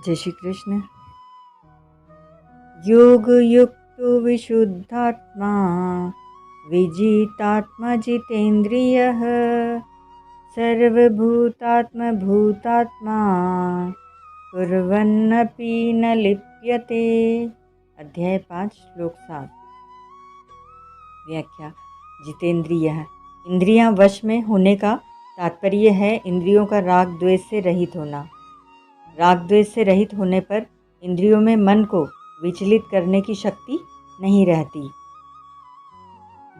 जय श्री कृष्ण। योग युक्तो विशुद्धात्मा विजितात्मा जितेन्द्रियः सर्वभूतात्म भूतात्मा कुर्वन्नपि न लिप्यते। अध्याय 5 श्लोक 7। व्याख्या। जितेंद्रियः, इंद्रियां वश में होने का तात्पर्य है इंद्रियों का राग द्वेष से रहित होना। राग द्वेष से रहित होने पर इंद्रियों में मन को विचलित करने की शक्ति नहीं रहती।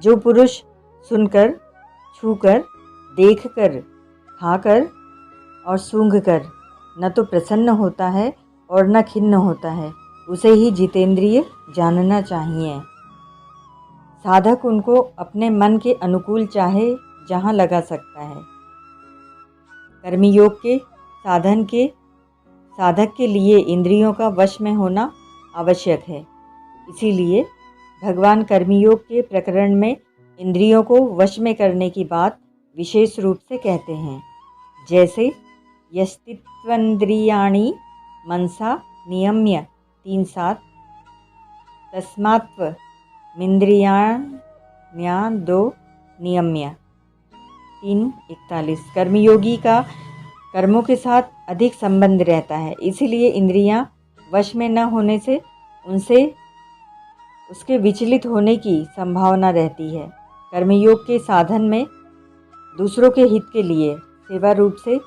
जो पुरुष सुनकर, छूकर, देखकर, खाकर और सूंघकर न तो प्रसन्न होता है और न खिन्न होता है, उसे ही जितेंद्रिय जानना चाहिए। साधक उनको अपने मन के अनुकूल चाहे जहाँ लगा सकता है। कर्मयोग के साधक के लिए इंद्रियों का वश में होना आवश्यक है। इसीलिए भगवान कर्मयोग के प्रकरण में इंद्रियों को वश में करने की बात विशेष रूप से कहते हैं। जैसे यस्तित्वेन्द्रियाणि मनसा नियम्य 3:7 तस्मात्त्वमिन्द्रियाण्यदो नियम्य 3:41। कर्मयोगी का कर्मों के साथ अधिक संबंध रहता है, इसीलिए इंद्रियां वश में न होने से उसके विचलित होने की संभावना रहती है। कर्मयोग के साधन में दूसरों के हित के लिए सेवा रूप से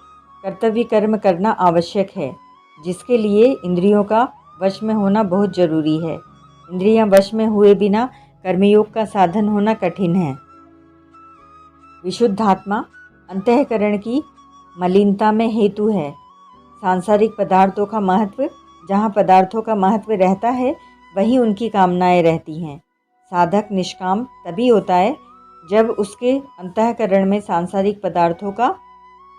कर्तव्य कर्म करना आवश्यक है, जिसके लिए इंद्रियों का वश में होना बहुत जरूरी है। इंद्रियां वश में हुए बिना कर्मयोग का साधन होना कठिन है। विशुद्धात्मा अंतःकरण की मलिनता में हेतु है। सांसारिक पदार्थों का महत्व, जहाँ पदार्थों का महत्व रहता है वहीं उनकी कामनाएं रहती हैं। साधक निष्काम तभी होता है जब उसके अंतःकरण में सांसारिक पदार्थों का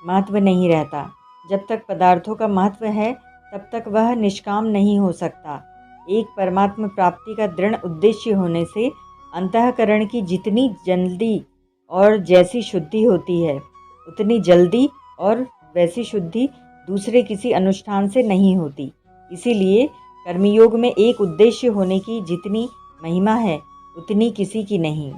महत्व नहीं रहता। जब तक पदार्थों का महत्व है तब तक वह निष्काम नहीं हो सकता। एक परमात्मा प्राप्ति का दृढ़ उद्देश्य होने से अंतःकरण की जितनी जल्दी और जैसी शुद्धि होती है, उतनी जल्दी और वैसी शुद्धि दूसरे किसी अनुष्ठान से नहीं होती। इसीलिए कर्मयोग में एक उद्देश्य होने की जितनी महिमा है उतनी किसी की नहीं।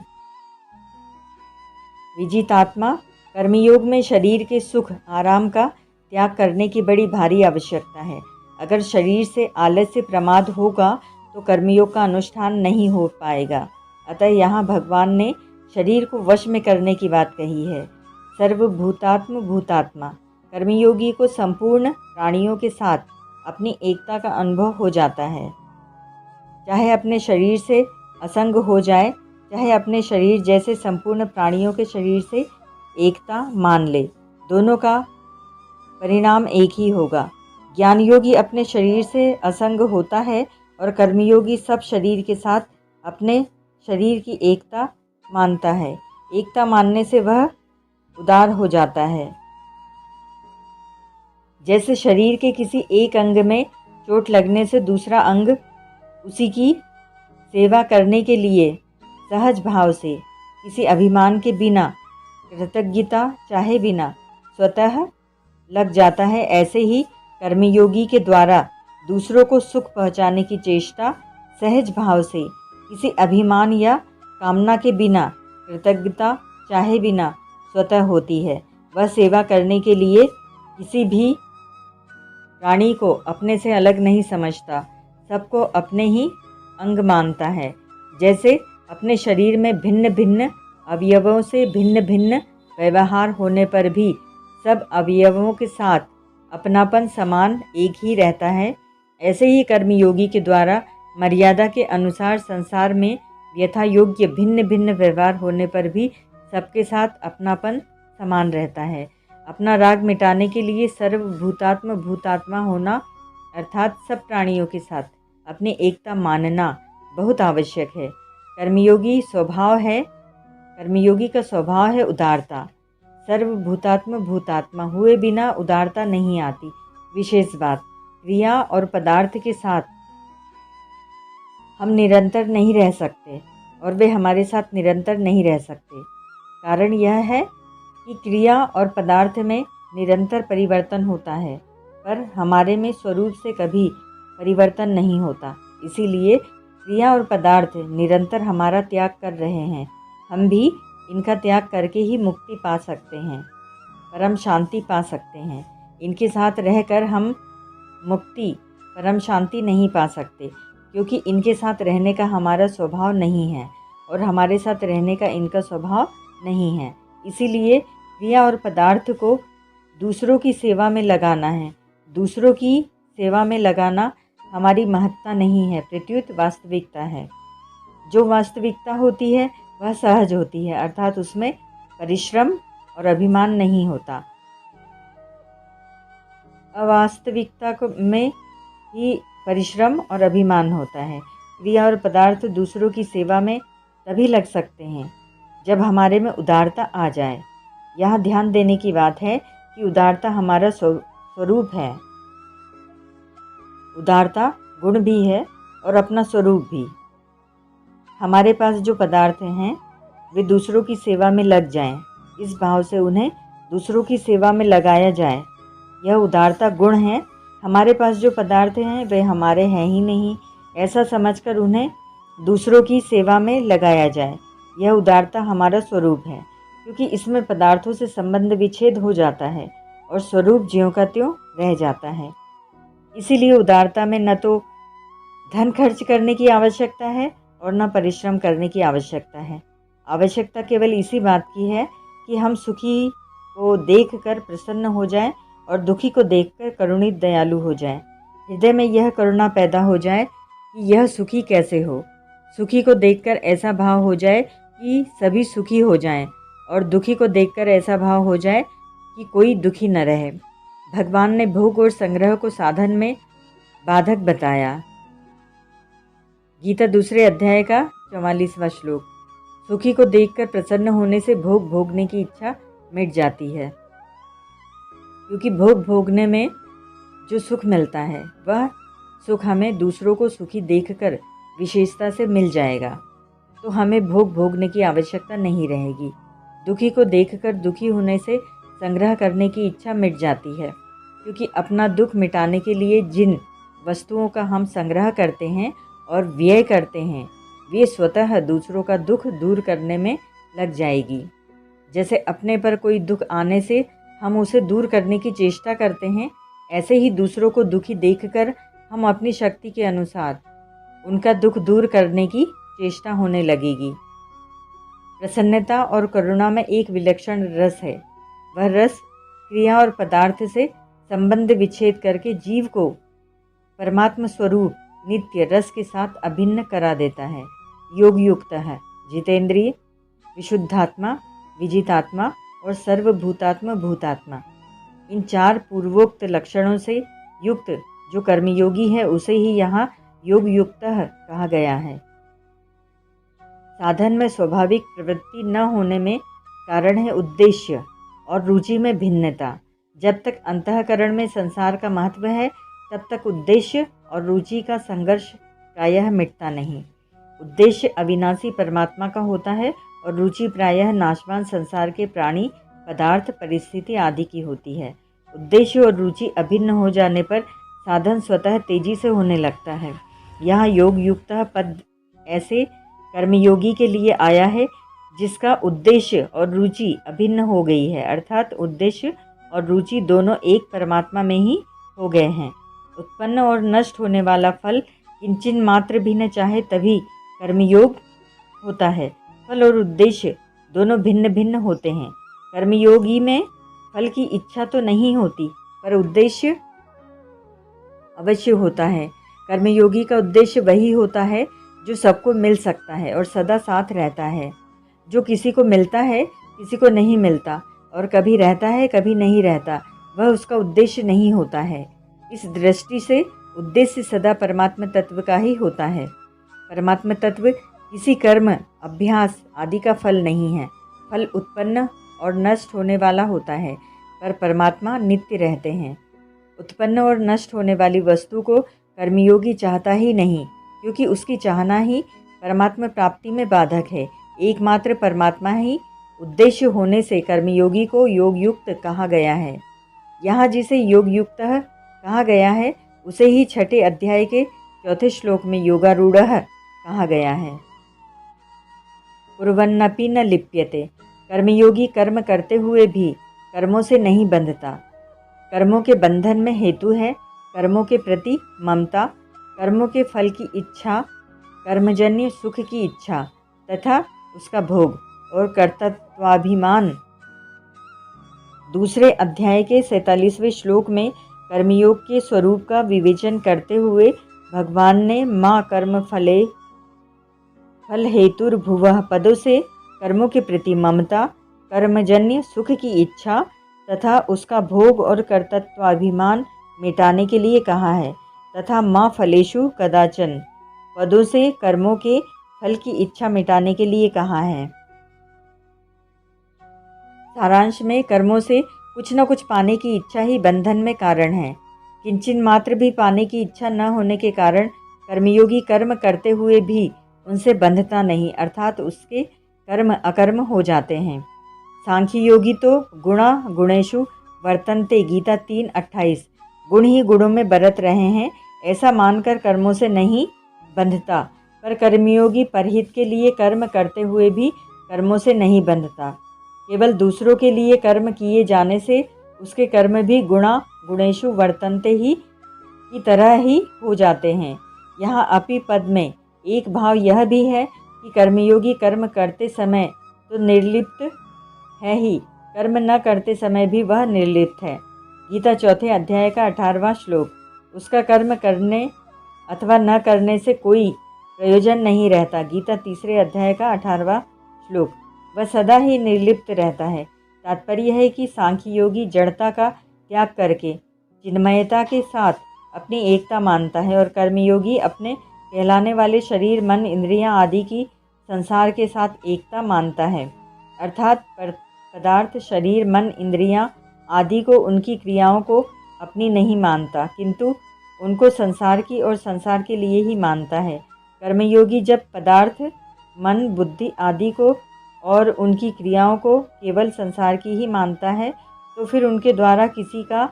विजितात्मा कर्मयोग में शरीर के सुख आराम का त्याग करने की बड़ी भारी आवश्यकता है। अगर शरीर से आलस्य प्रमाद होगा तो कर्मयोग का अनुष्ठान नहीं हो पाएगा। अतः यहाँ भगवान ने शरीर को वश में करने की बात कही है। सर्वभूतात्म भूतात्मा कर्मयोगी को संपूर्ण प्राणियों के साथ अपनी एकता का अनुभव हो जाता है। चाहे अपने शरीर से असंग हो जाए, चाहे अपने शरीर जैसे संपूर्ण प्राणियों के शरीर से एकता मान ले, दोनों का परिणाम एक ही होगा। ज्ञान योगी अपने शरीर से असंग होता है और कर्मयोगी सब शरीर के साथ अपने शरीर की एकता मानता है। एकता मानने से वह उदार हो जाता है। जैसे शरीर के किसी एक अंग में चोट लगने से दूसरा अंग उसी की सेवा करने के लिए सहज भाव से, किसी अभिमान के बिना, कृतज्ञता चाहे बिना स्वतः लग जाता है, ऐसे ही कर्मयोगी के द्वारा दूसरों को सुख पहुंचाने की चेष्टा सहज भाव से, किसी अभिमान या कामना के बिना, कृतज्ञता चाहे बिना स्वतः होती है। वह सेवा करने के लिए किसी भी प्राणी को अपने से अलग नहीं समझता, सबको अपने ही अंग मानता है। जैसे अपने शरीर में भिन्न भिन्न अवयवों से भिन्न भिन्न व्यवहार होने पर भी सब अवयवों के साथ अपनापन समान एक ही रहता है, ऐसे ही कर्मयोगी के द्वारा मर्यादा के अनुसार संसार में यथा योग्य भिन्न भिन्न व्यवहार होने पर भी सबके साथ अपनापन समान रहता है। अपना राग मिटाने के लिए सर्वभूतात्म भूतात्मा होना अर्थात सब प्राणियों के साथ अपनी एकता मानना बहुत आवश्यक है। कर्मयोगी का स्वभाव है उदारता। सर्वभूतात्म भूतात्मा हुए बिना उदारता नहीं आती। विशेष बात, क्रिया और पदार्थ के साथ हम निरंतर नहीं रह सकते और वे हमारे साथ निरंतर नहीं रह सकते। कारण यह है कि क्रिया और पदार्थ में निरंतर परिवर्तन होता है, पर हमारे में स्वरूप से कभी परिवर्तन नहीं होता। इसीलिए क्रिया और पदार्थ निरंतर हमारा त्याग कर रहे हैं। हम भी इनका त्याग करके ही मुक्ति पा सकते हैं, परम शांति पा सकते हैं। इनके साथ रहकर हम मुक्ति, परम शांति नहीं पा सकते, क्योंकि इनके साथ रहने का हमारा स्वभाव नहीं है और हमारे साथ रहने का इनका स्वभाव नहीं है। इसीलिए क्रिया और पदार्थ को दूसरों की सेवा में लगाना है। दूसरों की सेवा में लगाना हमारी महत्ता नहीं है, प्रत्युत वास्तविकता है। जो वास्तविकता होती है वह सहज होती है, अर्थात उसमें परिश्रम और अभिमान नहीं होता। अवास्तविकता में ही परिश्रम और अभिमान होता है। क्रिया और पदार्थ दूसरों की सेवा में तभी लग सकते हैं जब हमारे में उदारता आ जाए। यहाँ ध्यान देने की बात है कि उदारता हमारा स्वरूप है। उदारता गुण भी है और अपना स्वरूप भी। हमारे पास जो पदार्थ हैं वे दूसरों की सेवा में लग जाएं, इस भाव से उन्हें दूसरों की सेवा में लगाया जाए, यह उदारता गुण है। हमारे पास जो पदार्थ हैं वे हमारे हैं ही नहीं, ऐसा समझकर उन्हें दूसरों की सेवा में लगाया जाए, यह उदारता हमारा स्वरूप है। क्योंकि इसमें पदार्थों से संबंध विच्छेद हो जाता है और स्वरूप ज्यों का त्यों रह जाता है। इसीलिए उदारता में न तो धन खर्च करने की आवश्यकता है और न परिश्रम करने की आवश्यकता है। आवश्यकता केवल इसी बात की है कि हम सुखी को देखकर प्रसन्न हो जाएं और दुखी को देखकर करुणित दयालु हो जाएं। हृदय में यह करुणा पैदा हो जाए कि यह सुखी कैसे हो। सुखी को देखकर ऐसा भाव हो जाए कि सभी सुखी हो जाएं और दुखी को देखकर ऐसा भाव हो जाए कि कोई दुखी न रहे। भगवान ने भोग और संग्रह को साधन में बाधक बताया। गीता 2 अध्याय का 44वां श्लोक। सुखी को देखकर प्रसन्न होने से भोग भोगने की इच्छा मिट जाती है, क्योंकि भोग भोगने में जो सुख मिलता है वह सुख हमें दूसरों को सुखी देखकर विशेषता से मिल जाएगा, तो हमें भोग भोगने की आवश्यकता नहीं रहेगी। दुखी को देखकर दुखी होने से संग्रह करने की इच्छा मिट जाती है, क्योंकि अपना दुख मिटाने के लिए जिन वस्तुओं का हम संग्रह करते हैं और व्यय करते हैं वे स्वतः दूसरों का दुख दूर करने में लग जाएगी। जैसे अपने पर कोई दुख आने से हम उसे दूर करने की चेष्टा करते हैं, ऐसे ही दूसरों को दुखी देखकर हम अपनी शक्ति के अनुसार उनका दुख दूर करने की चेष्टा होने लगेगी। प्रसन्नता और करुणा में एक विलक्षण रस है। वह रस क्रिया और पदार्थ से संबंध विच्छेद करके जीव को परमात्म स्वरूप नित्य रस के साथ अभिन्न करा देता है। योग युक्त है, जितेंद्रिय, विशुद्धात्मा, विजितात्मा और सर्वभूतात्मा भूतात्मा, इन 4 पूर्वोक्त लक्षणों से युक्त जो कर्मयोगी है उसे ही यहाँ योग युक्त कहा गया है। साधन में स्वाभाविक प्रवृत्ति न होने में कारण है उद्देश्य और रुचि में भिन्नता। जब तक अंतःकरण में संसार का महत्व है तब तक उद्देश्य और रुचि का संघर्ष प्रायः मिटता नहीं। उद्देश्य अविनाशी परमात्मा का होता है और रुचि प्रायः नाशवान संसार के प्राणी, पदार्थ, परिस्थिति आदि की होती है। उद्देश्य और रुचि अभिन्न हो जाने पर साधन स्वतः तेजी से होने लगता है। यहाँ योग युक्त पद ऐसे कर्मयोगी के लिए आया है जिसका उद्देश्य और रुचि अभिन्न हो गई है, अर्थात उद्देश्य और रुचि दोनों एक परमात्मा में ही हो गए हैं। उत्पन्न और नष्ट होने वाला फल किंचिन मात्र भी न चाहे तभी कर्मयोग होता है। फल और उद्देश्य दोनों भिन्न भिन्न होते हैं। कर्मयोगी में फल की इच्छा तो नहीं होती, पर उद्देश्य अवश्य होता है। कर्मयोगी का उद्देश्य वही होता है जो सबको मिल सकता है और सदा साथ रहता है। जो किसी को मिलता है, किसी को नहीं मिलता, और कभी रहता है कभी नहीं रहता, वह उसका उद्देश्य नहीं होता है। इस दृष्टि से उद्देश्य सदा परमात्म तत्व का ही होता है। परमात्म तत्व किसी कर्म, अभ्यास आदि का फल नहीं है। फल उत्पन्न और नष्ट होने वाला होता है, पर परमात्मा नित्य रहते हैं। उत्पन्न और नष्ट होने वाली वस्तु को कर्मयोगी चाहता ही नहीं, क्योंकि उसकी चाहना ही परमात्मा प्राप्ति में बाधक है। एकमात्र परमात्मा ही उद्देश्य होने से कर्मयोगी को योग युक्त कहा गया है। यहाँ जिसे योग युक्त कहा गया है, उसे ही छठे अध्याय के चौथे श्लोक में योगारूढ़ः कहा गया है। कुर्वन्नपि न लिप्यते, कर्मयोगी कर्म करते हुए भी कर्मों से नहीं बंधता। कर्मों के बंधन में हेतु है कर्मों के प्रति ममता, कर्मों के फल की इच्छा, कर्मजन्य सुख की इच्छा तथा उसका भोग और कर्तृत्वाभिमान। दूसरे अध्याय के 47वें श्लोक में कर्मयोग के स्वरूप का विवेचन करते हुए भगवान ने माँ कर्म फले फल हेतुर्भुवः पदों से कर्मों के प्रति ममता, कर्मजन्य सुख की इच्छा तथा उसका भोग और कर्तृत्वाभिमान मिटाने के लिए कहा है, तथा माँ फलेषु कदाचन पदों से कर्मों के फल की इच्छा मिटाने के लिए कहा है। सारांश में कर्मों से कुछ न कुछ पाने की इच्छा ही बंधन में कारण है। किंचन मात्र भी पाने की इच्छा न होने के कारण कर्मयोगी कर्म करते हुए भी उनसे बंधता नहीं, अर्थात उसके कर्म अकर्म हो जाते हैं। सांख्य योगी तो गुणा गुणेषु वर्तन्ते, गीता 3:28, गुण ही गुणों में बरत रहे हैं ऐसा मानकर कर्मों से नहीं बंधता, पर कर्मयोगी परहित के लिए कर्म करते हुए भी कर्मों से नहीं बंधता। केवल दूसरों के लिए कर्म किए जाने से उसके कर्म भी गुणा गुणेषु वर्तन्ते ही की तरह ही हो जाते हैं। यहाँ अपि पद में एक भाव यह भी है कि कर्मयोगी कर्म करते समय तो निर्लिप्त है ही, कर्म न करते समय भी वह निर्लिप्त है। गीता चौथे अध्याय का 18वां श्लोक, उसका कर्म करने अथवा न करने से कोई प्रयोजन नहीं रहता। गीता तीसरे अध्याय का 18वां श्लोक, वह सदा ही निर्लिप्त रहता है। तात्पर्य है कि सांख्य योगी जड़ता का त्याग करके चिन्मयता के साथ अपनी एकता मानता है और कर्मयोगी अपने कहलाने वाले शरीर मन इंद्रियां आदि की संसार के साथ एकता मानता है, अर्थात पदार्थ शरीर मन इंद्रियां आदि को उनकी क्रियाओं को अपनी नहीं मानता, किंतु उनको संसार की और संसार के लिए ही मानता है। कर्मयोगी जब पदार्थ मन बुद्धि आदि को और उनकी क्रियाओं को केवल संसार की ही मानता है, तो फिर उनके द्वारा किसी का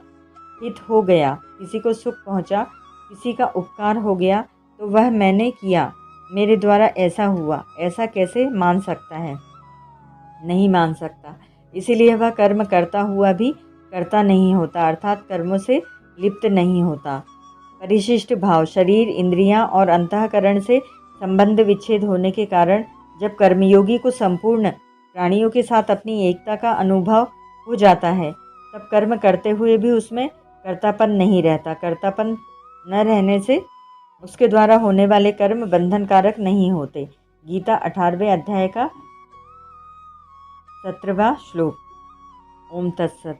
हित हो गया, किसी को सुख पहुंचा, किसी का उपकार हो गया, तो वह मैंने किया, मेरे द्वारा ऐसा हुआ, ऐसा कैसे मान सकता है? नहीं मान सकता। इसीलिए वह कर्म करता हुआ भी करता नहीं होता, अर्थात कर्मों से लिप्त नहीं होता। परिशिष्ट भाव, शरीर इंद्रियां और अंतःकरण से संबंध विच्छेद होने के कारण जब कर्मयोगी को संपूर्ण प्राणियों के साथ अपनी एकता का अनुभव हो जाता है, तब कर्म करते हुए भी उसमें कर्तापन नहीं रहता। कर्तापन न रहने से उसके द्वारा होने वाले कर्म बंधनकारक नहीं होते। गीता 18वें अध्याय का 17वां श्लोक। ओम तत्सत।